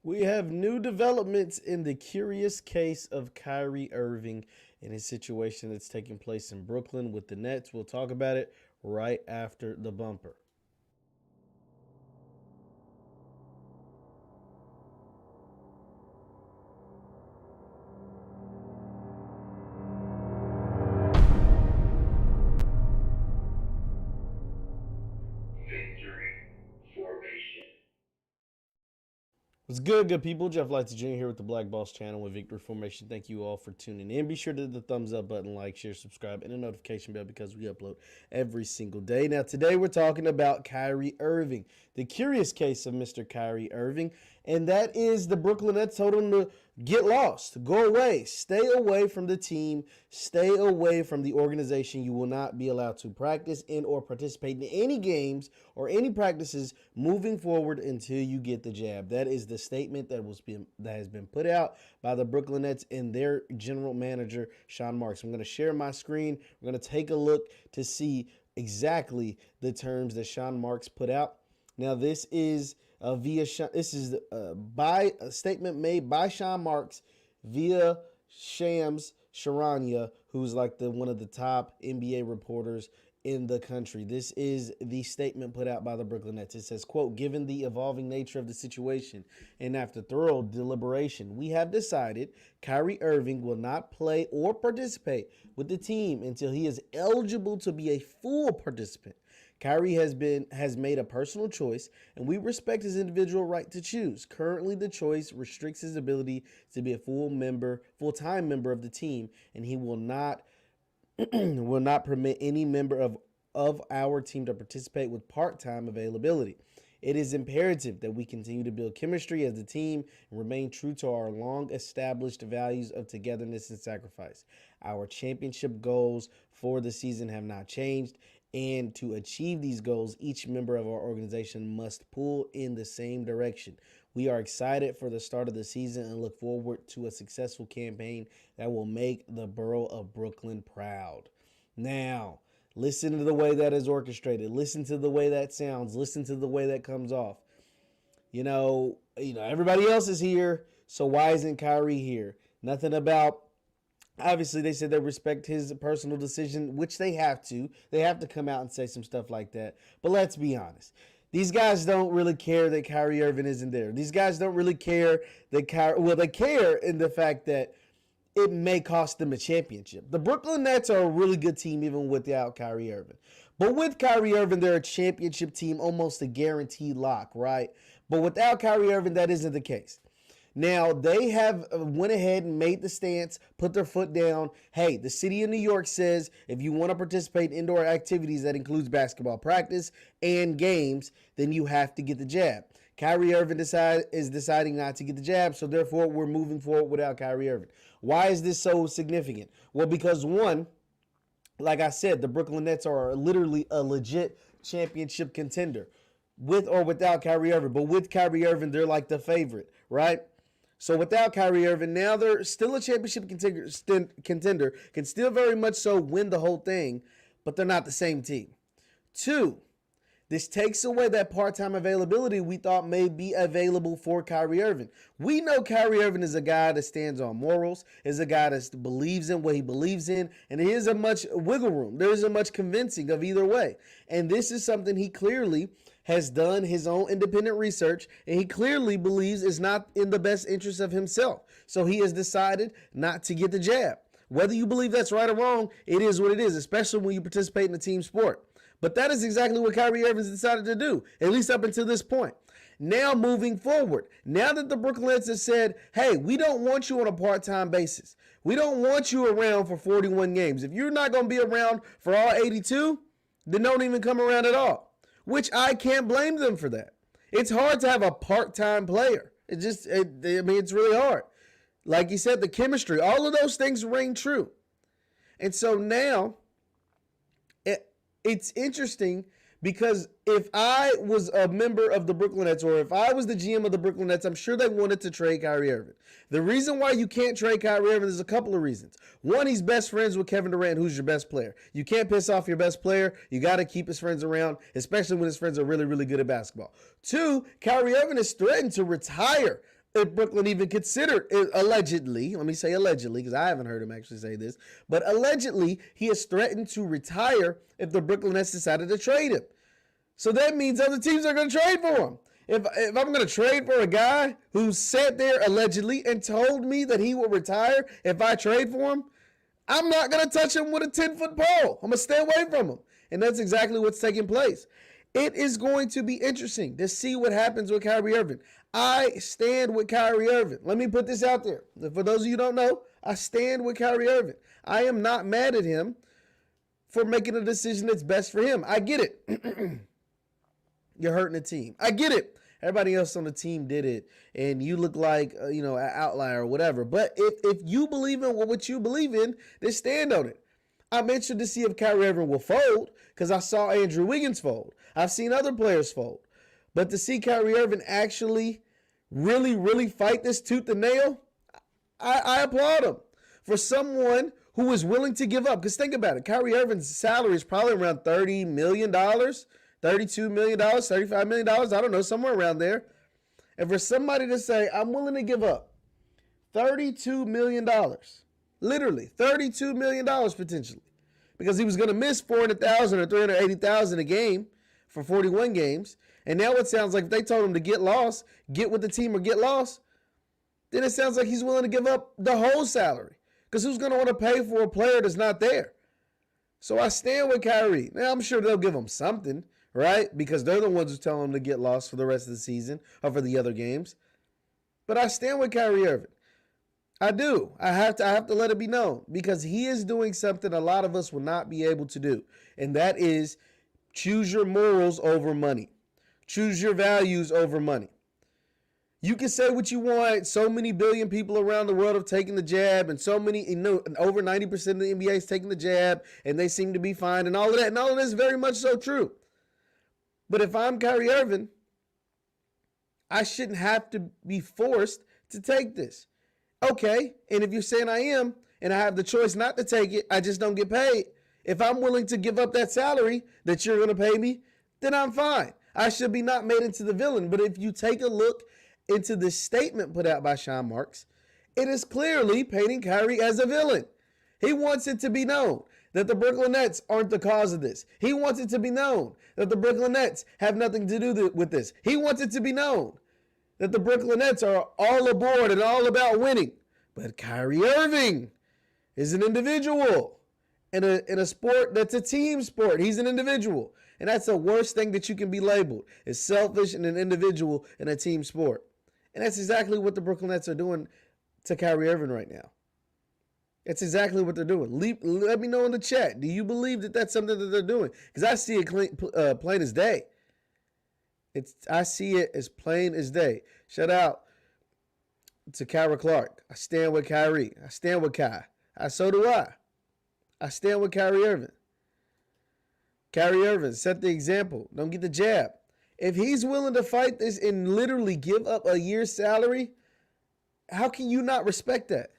We have new developments in the curious case of Kyrie Irving and his situation that's taking place in Brooklyn with the Nets. We'll talk about it right after the bumper. What's good people? Jeff Lights Jr. here with the Black Boss channel with Victory Formation. Thank you all for tuning in. Be sure to hit the thumbs up button, like, share, subscribe, and the notification bell because we upload every single day. Now, today we're talking about Kyrie Irving, the curious case of Mr. Kyrie Irving, and that is the Brooklyn Nets told him to get lost, go away, stay away from the team, stay away from the organization. You will not be allowed to practice and or participate in any games or any practices moving forward until you get the jab. That is the statement that has been put out by the Brooklyn Nets and their general manager, Sean Marks. I'm going to share my screen. We're going to take a look to see exactly the terms that Sean Marks put out. Now, this is by a statement made by Sean Marks via Shams Charania, who's like one of the top NBA reporters in the country. This is the statement put out by the Brooklyn Nets. It says, quote, "Given the evolving nature of the situation and after thorough deliberation, we have decided Kyrie Irving will not play or participate with the team until he is eligible to be a full participant. Kyrie has made a personal choice, and we respect his individual right to choose. Currently, the choice restricts his ability to be a full-time member of the team, and he will not will not permit any member of our team to participate with part-time availability. It is imperative that we continue to build chemistry as a team and remain true to our long-established values of togetherness and sacrifice. Our championship goals for the season have not changed, and to achieve these goals, each member of our organization must pull in the same direction. We are excited for the start of the season and look forward to a successful campaign that will make the borough of Brooklyn proud." Now, listen to the way that is orchestrated. Listen to the way that sounds. Listen to the way that comes off. Everybody else is here, so why isn't Kyrie here? Nothing about. Obviously, they said they respect his personal decision, which they have to. They have to come out and say some stuff like that. But let's be honest. These guys don't really care that Kyrie Irving isn't there. These guys don't really care that they care in the fact that it may cost them a championship. The Brooklyn Nets are a really good team even without Kyrie Irving. But with Kyrie Irving, they're a championship team, almost a guaranteed lock, right? But without Kyrie Irving, that isn't the case. Now, they have went ahead and made the stance, put their foot down. Hey, the city of New York says if you want to participate in indoor activities that includes basketball practice and games, then you have to get the jab. Kyrie Irving is deciding not to get the jab, so therefore we're moving forward without Kyrie Irving. Why is this so significant? Well, because one, like I said, the Brooklyn Nets are literally a legit championship contender with or without Kyrie Irving. But with Kyrie Irving, they're like the favorite, right? So without Kyrie Irving, now they're still a championship contender, can still very much so win the whole thing, but they're not the same team. Two, this takes away that part-time availability we thought may be available for Kyrie Irving. We know Kyrie Irving is a guy that stands on morals, is a guy that believes in what he believes in, and there isn't much wiggle room. There isn't much convincing of either way. And this is something he clearly has done his own independent research, and he clearly believes is not in the best interest of himself. So he has decided not to get the jab. Whether you believe that's right or wrong, it is what it is, especially when you participate in a team sport. But that is exactly what Kyrie Irving decided to do, at least up until this point. Now moving forward, now that the Brooklyn Nets have said, hey, we don't want you on a part-time basis. We don't want you around for 41 games. If you're not going to be around for all 82, then don't even come around at all. Which I can't blame them for that. It's hard to have a part-time player. It's really hard. Like you said, the chemistry, all of those things ring true. And so now, it's interesting because if I was a member of the Brooklyn Nets or if I was the GM of the Brooklyn Nets, I'm sure they wanted to trade Kyrie Irving. The reason why you can't trade Kyrie Irving is a couple of reasons. One, he's best friends with Kevin Durant, who's your best player. You can't piss off your best player. You got to keep his friends around, especially when his friends are really, really good at basketball. Two, Kyrie Irving is threatened to retire if Brooklyn even considered it, allegedly, let me say allegedly because I haven't heard him actually say this, but allegedly he has threatened to retire if the Brooklyn Nets decided to trade him. So that means other teams are going to trade for him. If I'm going to trade for a guy who sat there allegedly and told me that he will retire if I trade for him, I'm not going to touch him with a 10-foot pole. I'm going to stay away from him. And that's exactly what's taking place. It is going to be interesting to see what happens with Kyrie Irving. I stand with Kyrie Irving. Let me put this out there. For those of you who don't know, I stand with Kyrie Irving. I am not mad at him for making a decision that's best for him. I get it. You're hurting the team. I get it. Everybody else on the team did it, and you look like an outlier or whatever. But if you believe in what you believe in, then stand on it. I'm interested to see if Kyrie Irving will fold because I saw Andrew Wiggins fold. I've seen other players fold. But to see Kyrie Irving actually really, really fight this tooth and nail, I applaud him. For someone who is willing to give up. Because think about it. Kyrie Irving's salary is probably around $30 million, $32 million, $35 million. I don't know, somewhere around there. And for somebody to say, I'm willing to give up $32 million, literally $32 million potentially, because he was going to miss $400,000 or $380,000 a game for 41 games. And now it sounds like if they told him to get lost, get with the team or get lost, then it sounds like he's willing to give up the whole salary. Because who's going to want to pay for a player that's not there? So I stand with Kyrie. Now, I'm sure they'll give him something, right? Because they're the ones who tell him to get lost for the rest of the season or for the other games. But I stand with Kyrie Irving. I do. I have to let it be known because he is doing something a lot of us will not be able to do. And that is choose your morals over money. Choose your values over money. You can say what you want. So many billion people around the world have taken the jab, and so many, over 90% of the NBA is taking the jab, and they seem to be fine, and all of that. And all of that is very much so true. But if I'm Kyrie Irving, I shouldn't have to be forced to take this. Okay, and if you're saying I am, and I have the choice not to take it, I just don't get paid. If I'm willing to give up that salary that you're going to pay me, then I'm fine. I should be not made into the villain. But if you take a look into this statement put out by Sean Marks, it is clearly painting Kyrie as a villain. He wants it to be known that the Brooklyn Nets aren't the cause of this. He wants it to be known that the Brooklyn Nets have nothing to do with this. He wants it to be known that the Brooklyn Nets are all aboard and all about winning. But Kyrie Irving is an individual in a sport that's a team sport. He's an individual. And that's the worst thing that you can be labeled, is selfish and an individual in a team sport. And that's exactly what the Brooklyn Nets are doing to Kyrie Irving right now. That's exactly what they're doing. Let me know in the chat. Do you believe that that's something that they're doing? Because I see it plain as day. I see it as plain as day. Shout out to Kyra Clark. I stand with Kyrie. I stand with Kai. So do I. I stand with Kyrie Irving. Kyrie Irving, set the example. Don't get the jab. If he's willing to fight this and literally give up a year's salary, how can you not respect that?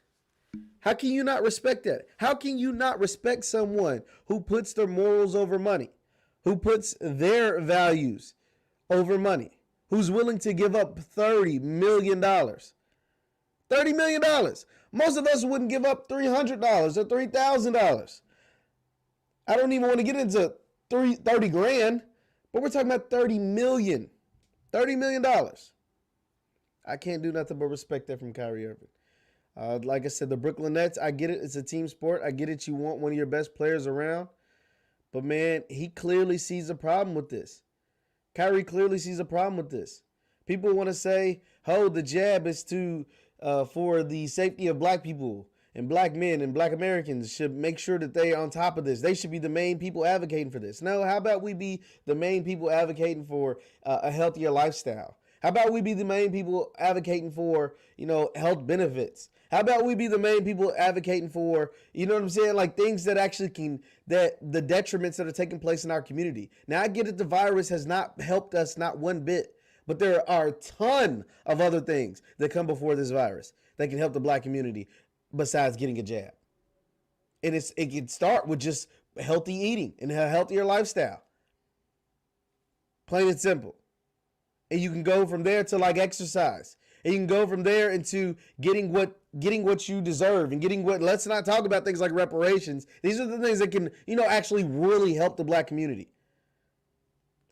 How can you not respect that? How can you not respect someone who puts their morals over money, who puts their values over money, who's willing to give up $30 million? $30 million. Most of us wouldn't give up $300 or $3,000. I don't even want to get into 30 grand, but we're talking about 30 million. $30 million. I can't do nothing but respect that from Kyrie Irving. Like I said, the Brooklyn Nets, I get it. It's a team sport. I get it. You want one of your best players around. But, man, he clearly sees a problem with this. Kyrie clearly sees a problem with this. People want to say, oh, the jab is for the safety of black people and black men and black Americans should make sure that they are on top of this. They should be the main people advocating for this. No, how about we be the main people advocating for a healthier lifestyle? How about we be the main people advocating for, health benefits? How about we be the main people advocating for, you know what I'm saying? Like things that actually that the detriments that are taking place in our community. Now, I get it. The virus has not helped us, not one bit, but there are a ton of other things that come before this virus that can help the black community besides getting a jab. And it can start with just healthy eating and a healthier lifestyle. Plain and simple. And you can go from there to like exercise. And you can go from there into getting what you deserve and getting what. Let's not talk about things like reparations. These are the things that can, actually really help the black community.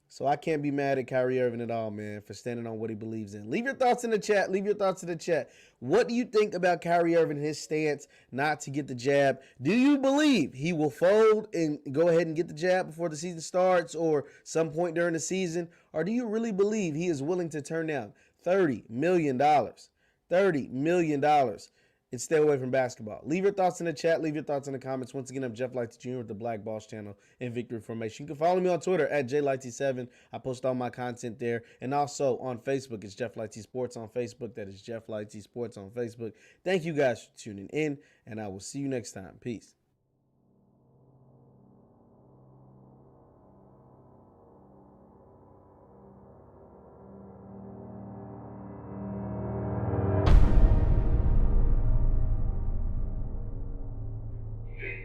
So I can't be mad at Kyrie Irving at all, man, for standing on what he believes in. Leave your thoughts in the chat. Leave your thoughts in the chat. What do you think about Kyrie Irving, his stance not to get the jab? Do you believe he will fold and go ahead and get the jab before the season starts or some point during the season? Or do you really believe he is willing to turn down $30 million? $30 million. And stay away from basketball. Leave your thoughts in the chat. Leave your thoughts in the comments. Once again, I'm Jeff Lighty Jr. with the Black Boss Channel and Victory Formation. You can follow me on Twitter at JLighty7. I post all my content there. And also on Facebook, it's Jeff Lighty Sports on Facebook. That is Jeff Lighty Sports on Facebook. Thank you guys for tuning in, and I will see you next time. Peace.